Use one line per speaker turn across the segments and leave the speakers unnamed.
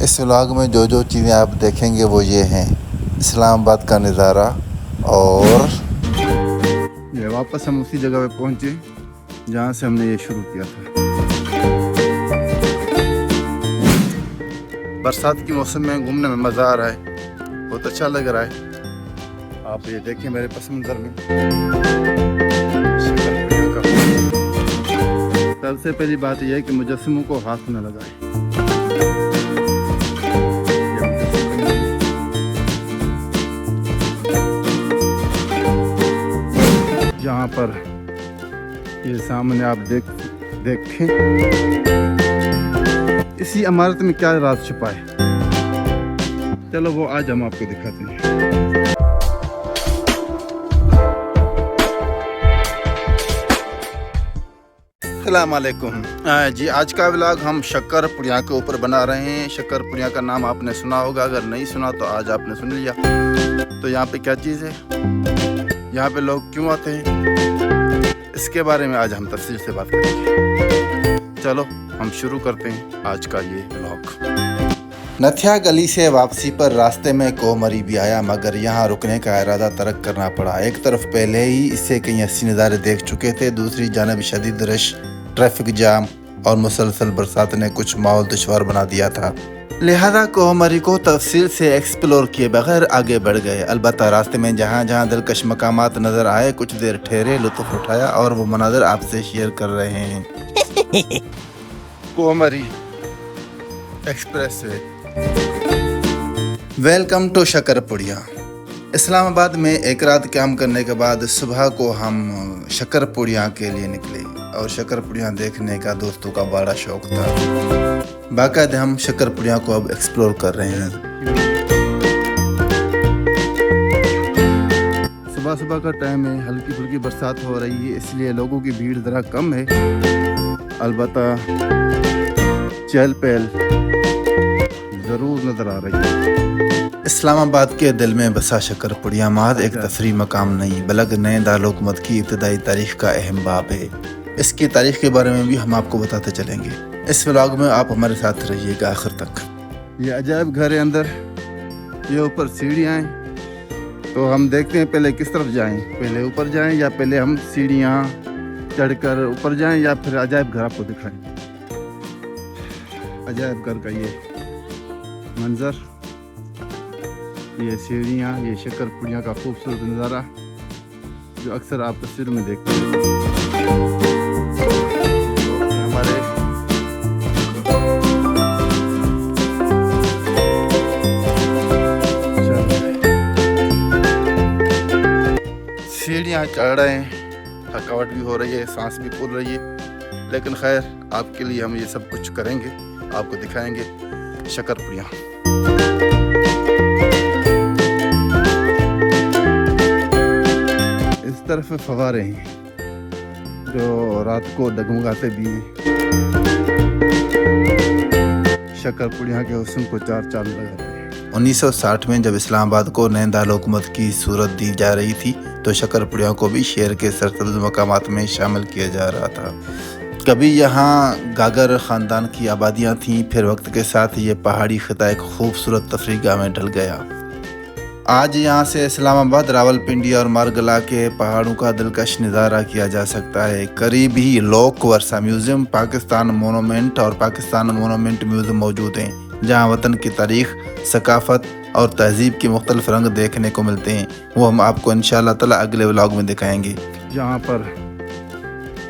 इस व्लॉग में जो जो चीज़ें आप देखेंगे वो ये हैं इस्लामाबाद का नज़ारा। और ये वापस हम उसी जगह पे पहुंचे जहां से हमने ये शुरू किया था। बरसात के मौसम में घूमने में मज़ा आ रहा है, बहुत अच्छा लग रहा है। आप ये देखें मेरे पस मंज़र में सबसे पहली बात यह है कि मुजस्समों को हाथ न लगाएं। यहाँ पर ये सामने आप देखें इसी इमारत में क्या राज छुपा है, चलो वो आज हम आपको दिखाते हैं। अस्सलाम वालेकुम जी। आज का व्लॉग हम शक्कर पुड़िया के ऊपर बना रहे हैं। शक्कर पुड़िया का नाम आपने सुना होगा, अगर नहीं सुना तो आज आपने सुन लिया। तो यहाँ पे क्या चीज़ है, यहाँ पे लोग क्यों आते हैं, इसके बारे में आज हम तफसील से बात करेंगे। चलो हम शुरू करते हैं आज का ये व्लॉग। नथिया गली से वापसी पर रास्ते में कोमरी भी आया, मगर यहाँ रुकने का इरादा तर्क करना पड़ा। एक तरफ पहले ही इससे कई हंसी नज़ारे देख चुके थे, दूसरी जानब शदीद रश, ट्रैफिक जाम और मुसलसल बरसात ने कुछ माहौल दुश्वार बना दिया था। लिहाजा कोमरी को तफसील से एक्सप्लोर किए बगैर आगे बढ़ गए। अलबत्ता रास्ते में जहाँ जहाँ दिलकश मकामात नज़र आए कुछ देर ठहरे, लुत्फ़ उठाया और वो मनाज़र आपसे शेयर कर रहे हैं। कोमरी एक्सप्रेस वे। वेलकम टू शक्कर पुड़िया। इस्लामाबाद में एक रात कैंप करने के बाद सुबह को हम शक्कर पुड़िया के लिए निकले और शक्कर पुड़िया देखने का दोस्तों का बड़ा शौक था। बाकायदा हम शक्कर पुड़िया को अब एक्सप्लोर कर रहे हैं। सुबह सुबह का टाइम है, हल्की फुल्की बरसात हो रही है, इसलिए लोगों की भीड़ ज़रा कम है। अलबत्ता चहल पहल ज़रूर नज़र आ रही है। इस्लामाबाद के दिल में बसा शक्कर पुड़िया महज एक तफरी मकाम नहीं बल्कि नए दारुल-हुकूमत की इब्तिदाई तारीख का अहम बाब है। इसकी तारीख के बारे में भी हम आपको बताते चलेंगे। इस व्लॉग में आप हमारे साथ रहिएगा आखिर तक। ये अजायब घर है अंदर, ये ऊपर सीढ़ियाँ हैं, तो हम देखते हैं पहले किस तरफ जाएं, पहले ऊपर जाएं या पहले हम सीढ़ियाँ चढ़कर ऊपर जाएं या फिर अजायब घर आपको दिखाएं। अजायब घर का ये मंजर, ये सीढ़ियाँ, ये शक्कर पुड़िया का खूबसूरत नज़ारा जो अक्सर आप तस्वीरों में देखते हैं। हमारे सीढ़ियाँ चढ़ रहे हैं, थकावट भी हो रही है, सांस भी फूल रही है, लेकिन खैर आपके लिए हम ये सब कुछ करेंगे, आपको दिखाएंगे शक्कर पुड़िया। इस तरफ फव्वारे हैं जो रात को डगमगाते भी हैं। शक्कर पुड़िया के हुस्न को चार चांद लगाते हैं। 1960 में जब इस्लामाबाद को नए दारुल-हुकूमत की सूरत दी जा रही थी तो शक्कर पुड़िया को भी शहर के सरसब्ज़ मकामात में शामिल किया जा रहा था। कभी यहाँ गागर ख़ानदान की आबादियाँ थीं, फिर वक्त के साथ ये पहाड़ी खिता एक खूबसूरत तफरीगाह में ढल गया। आज यहाँ से इस्लामाबाद, रावलपिंडी और मारगला के पहाड़ों का दिलकश नज़ारा किया जा सकता है। करीब ही लोक वर्सा म्यूज़ियम, पाकिस्तान मोनूमेंट और पाकिस्तान मोनूमेंट म्यूज़ियम मौजूद हैं, जहाँ वतन की तारीख़, सकाफ़त और तहज़ीब के मुख्तलिफ रंग देखने को मिलते हैं। वो हम आपको इंशाअल्लाह ताला अगले व्लॉग में दिखाएंगे। यहाँ पर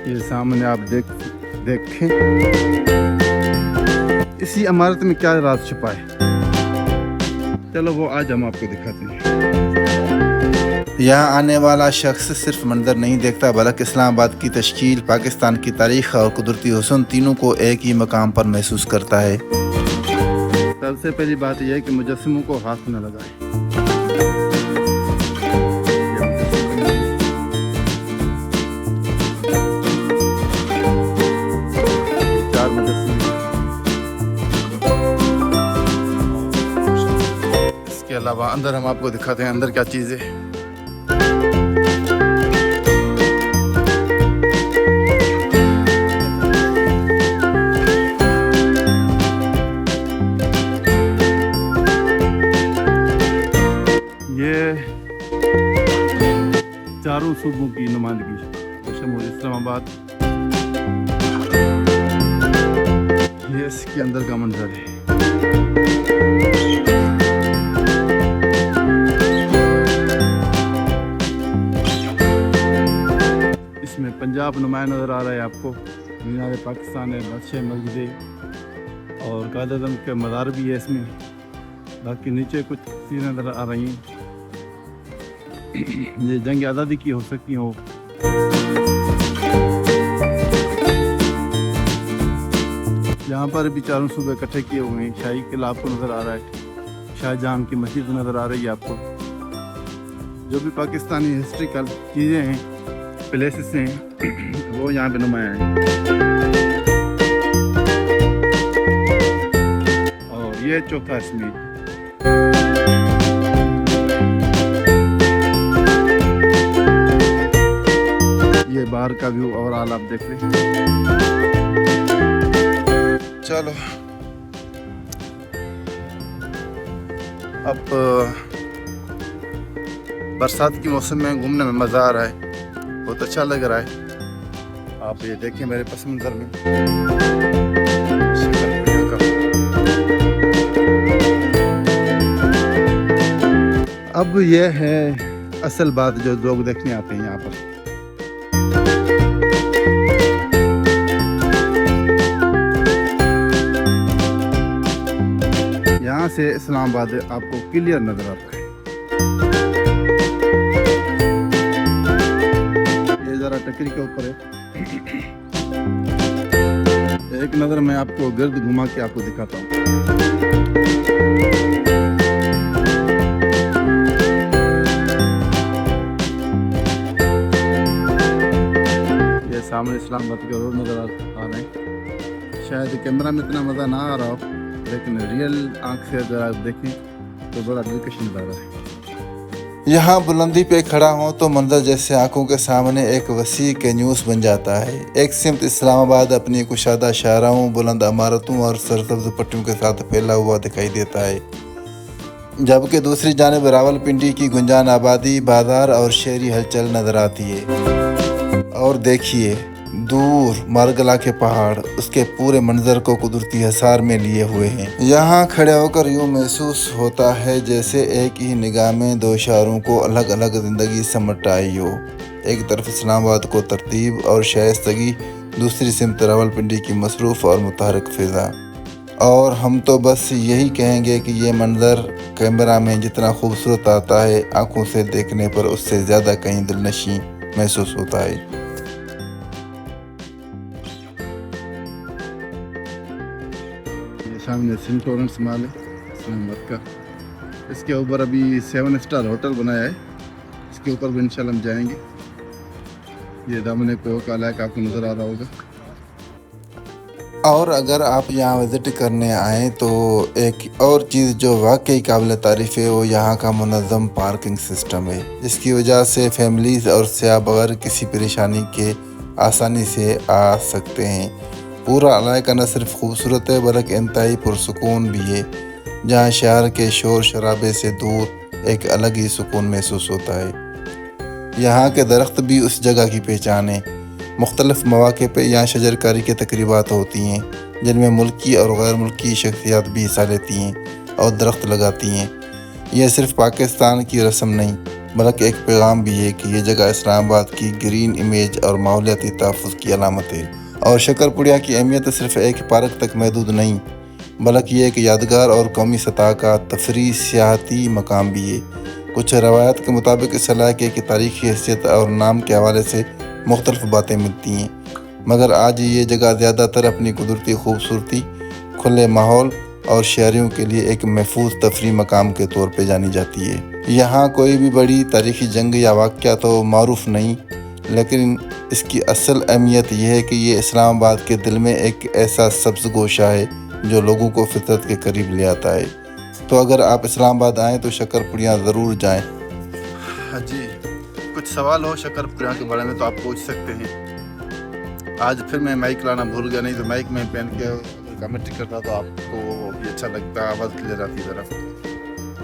ये सामने आप देखें इसी इमारत में क्या राज छुपा है, चलो वो आज हम आपको दिखाते हैं। यहाँ आने वाला शख्स सिर्फ मंजर नहीं देखता बल्कि इस्लामाबाद की तश्कील, पाकिस्तान की तारीख और कुदरती हुस्न तीनों को एक ही मकाम पर महसूस करता है। सबसे पहली बात यह है कि मुजस्समों को हाथ न लगाएं। इसके अलावा अंदर हम आपको दिखाते हैं अंदर क्या चीज़ है। چاروں صوبوں کی نمائندگی بشمول اسلام آباد. یہ اس کے اندر کا منظر ہے. اس میں پنجاب نمایاں نظر آ رہا ہے آپ کو. مینار پاکستان ہے, بادشاہ مسجد ہے اور قائد اعظم کے مزار بھی ہے اس میں. باقی نیچے کچھ چیزیں نظر آ رہی ہیں. یہ جنگ آزادی کی ہو سکتی ہو. یہاں پر بھی چاروں صوبے اکٹھے کیے ہوئے ہیں. شاہی قلعہ آپ کو نظر آ رہا ہے, شاہ جہاں کی مسجد نظر آ رہی ہے آپ کو. جو بھی پاکستانی ہسٹوریکل چیزیں ہیں, پلیسز ہیں, وہ یہاں پہ نمایاں ہیں. اور یہ چوتھا اسمیل. یہ باہر کا ویو اور حال آپ دیکھ رہے ہیں. چلو اب برسات کے موسم میں گھومنے میں مزہ آ رہا ہے, بہت اچھا لگ رہا ہے. آپ یہ دیکھیں میرے پس منظر میں اب یہ ہے اصل بات جو لوگ دیکھنے آتے ہیں یہاں پر. یہاں سے اسلام آباد آپ کو کلیئر نظر آتا ہے. یہ ذرا ٹکری کے اوپر ہے. ایک نظر میں آپ کو گرد گھما کے آپ کو دکھاتا ہوں. یہ سامنے اسلام آباد کے روڈ نظر آ رہے ہیں. شاید کیمرہ میں اتنا مزہ نہ آ رہا ہو, لیکن ریئل آنکھ سے اگر آپ دیکھیں تو بڑا دلکش نظارہ ہے. یہاں بلندی پہ کھڑا ہوں تو منظر جیسے آنکھوں کے سامنے ایک وسیع کینیوس بن جاتا ہے. ایک سمت اسلام آباد اپنی کشادہ شاہراہوں, بلند عمارتوں اور سرسبز پٹیوں کے ساتھ پھیلا ہوا دکھائی دیتا ہے, جبکہ دوسری جانب راولپنڈی کی گنجان آبادی, بازار اور شہری ہلچل نظر آتی ہے. اور دیکھیے دور مارگلا کے پہاڑ اس کے پورے منظر کو قدرتی حصار میں لیے ہوئے ہیں. یہاں کھڑے ہو کر یوں محسوس ہوتا ہے جیسے ایک ہی نگاہ میں دو شہروں کو الگ الگ زندگی سمٹ آئی ہو. ایک طرف اسلام آباد کو ترتیب اور شائستگی, دوسری سمت راولپنڈی کی مصروف اور متحرک فضا. اور ہم تو بس یہی کہیں گے کہ یہ منظر کیمرہ میں جتنا خوبصورت آتا ہے, آنکھوں سے دیکھنے پر اس سے زیادہ کہیں دلنشیں محسوس ہوتا ہے. سامنے سینٹ لارنس مال ہے اسلام آباد کا. اس کے اوپر ابھی 7 اسٹار ہوٹل بنایا ہے. اس کے اوپر بھی انشاءاللہ ہم جائیں گے. یہ دامن کوہ کا علاقہ آپ کو نظر آ رہا ہوگا. اور اگر آپ یہاں وزٹ کرنے آئیں تو ایک اور چیز جو واقعی قابل تعریف ہے وہ یہاں کا منظم پارکنگ سسٹم ہے, جس کی وجہ سے فیملیز اور سیاح بغیر کسی پریشانی کے آسانی سے آ سکتے ہیں. پورا علاقہ نہ صرف خوبصورت ہے بلکہ انتہائی پرسکون بھی ہے, جہاں شہر کے شور شرابے سے دور ایک الگ ہی سکون محسوس ہوتا ہے. یہاں کے درخت بھی اس جگہ کی پہچان ہے. مختلف مواقع پہ یہاں شجرکاری کی تقریبات ہوتی ہیں, جن میں ملکی اور غیر ملکی شخصیات بھی حصہ لیتی ہیں اور درخت لگاتی ہیں. یہ صرف پاکستان کی رسم نہیں بلکہ ایک پیغام بھی ہے کہ یہ جگہ اسلام آباد کی گرین امیج اور ماحولیاتی تحفظ کی علامت ہے. اور شکر پڑیا کی اہمیت صرف ایک پارک تک محدود نہیں بلکہ یہ ایک یادگار اور قومی سطح کا تفریحی سیاحتی مقام بھی ہے. کچھ روایات کے مطابق اس علاقے کی تاریخی حیثیت اور نام کے حوالے سے مختلف باتیں ملتی ہیں, مگر آج یہ جگہ زیادہ تر اپنی قدرتی خوبصورتی, کھلے ماحول اور شہریوں کے لیے ایک محفوظ تفریحی مقام کے طور پہ جانی جاتی ہے. یہاں کوئی بھی بڑی تاریخی جنگ یا واقعہ تو معروف نہیں, لیکن اس کی اصل اہمیت یہ ہے کہ یہ اسلام آباد کے دل میں ایک ایسا سبز گوشہ ہے جو لوگوں کو فطرت کے قریب لے آتا ہے. تو اگر آپ اسلام آباد آئیں تو شکر پڑیاں ضرور جائیں. ہاں جی, کچھ سوال ہو شکر پڑیاں کے بارے میں تو آپ پوچھ سکتے ہیں. آج پھر میں مائک لانا بھول گیا, نہیں تو مائک میں پہن کے کمنٹری کرتا تو آپ کو بھی اچھا لگتا, آواز کلیئر آتی ذرا.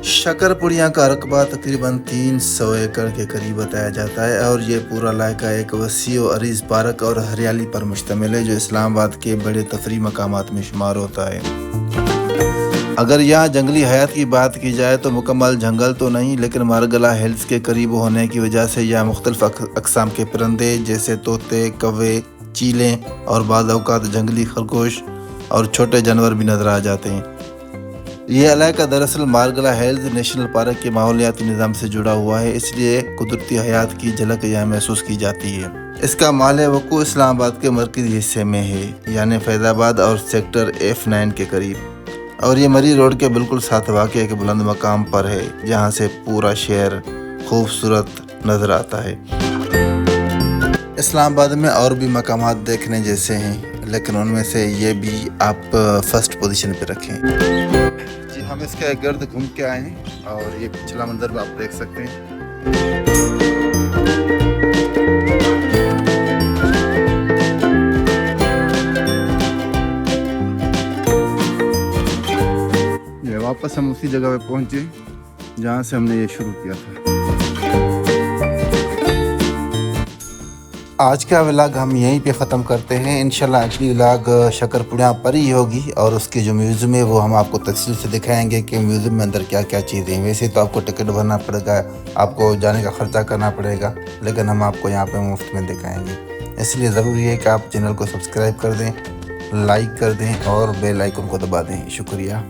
शकरपुड़िया का रकबा तकरीबन 300 एकड़ के करीब बताया जाता है और ये पूरा इलाका एक वसी और अरीज पार्क और हरियाली पर मुश्तमिल है, जो इस्लामाबाद के बड़े तफरी मकामात में शुमार होता है। अगर यहाँ जंगली हयात की बात की जाए तो मुकम्मल जंगल तो नहीं, लेकिन मारगला हिल्स के करीब होने की वजह से यहाँ मुख्तलिफ अक़साम के परिंदे जैसे तोते, कौवे, चीलें और बाज़ औक़ात जंगली खरगोश और छोटे जानवर भी नज़र आ जाते हैं। ये इलाका दरअसल मारगला हिल्स नेशनल पार्क के माहौलियाती निज़ाम से जुड़ा हुआ है, इसलिए कुदरती हयात की झलक यहाँ महसूस की जाती है। इसका माले वक़ू इस्लामाबाद के मरकज़ी हिस्से में है, यानी फैज़ाबाद और सेक्टर F9 के करीब, और ये मरी रोड के बिल्कुल साथ वाक़ एक बुलंद मकाम पर है, जहाँ से पूरा शहर खूबसूरत नज़र आता है। इस्लामाबाद में और भी मकामात देखने जैसे हैं, लेकिन उनमें से ये भी आप फर्स्ट पोजीशन पे रखें। जी हम इसका गर्द घूम के आए हैं और ये पिछला मंजर भी आप देख सकते हैं। ये वापस हम उसी जगह पे पहुंचे जहाँ से हमने ये शुरू किया था। आज का व्लॉग हम यहीं पे ख़त्म करते हैं। इंशाल्लाह अगली व्लॉग शकरपुड़िया पर ही होगी और उसकी जो म्यूज़ियम है वो हम आपको तफसील से दिखाएंगे कि म्यूज़ियम में अंदर क्या क्या चीज़ें हैं। वैसे तो आपको टिकट भरना पड़ेगा, आपको जाने का ख़र्चा करना पड़ेगा, लेकिन हम आपको यहाँ पे मुफ्त में दिखाएंगे। इसलिए ज़रूरी है कि आप चैनल को सब्सक्राइब कर दें, लाइक कर दें और बेल आइकन को दबा दें। शुक्रिया।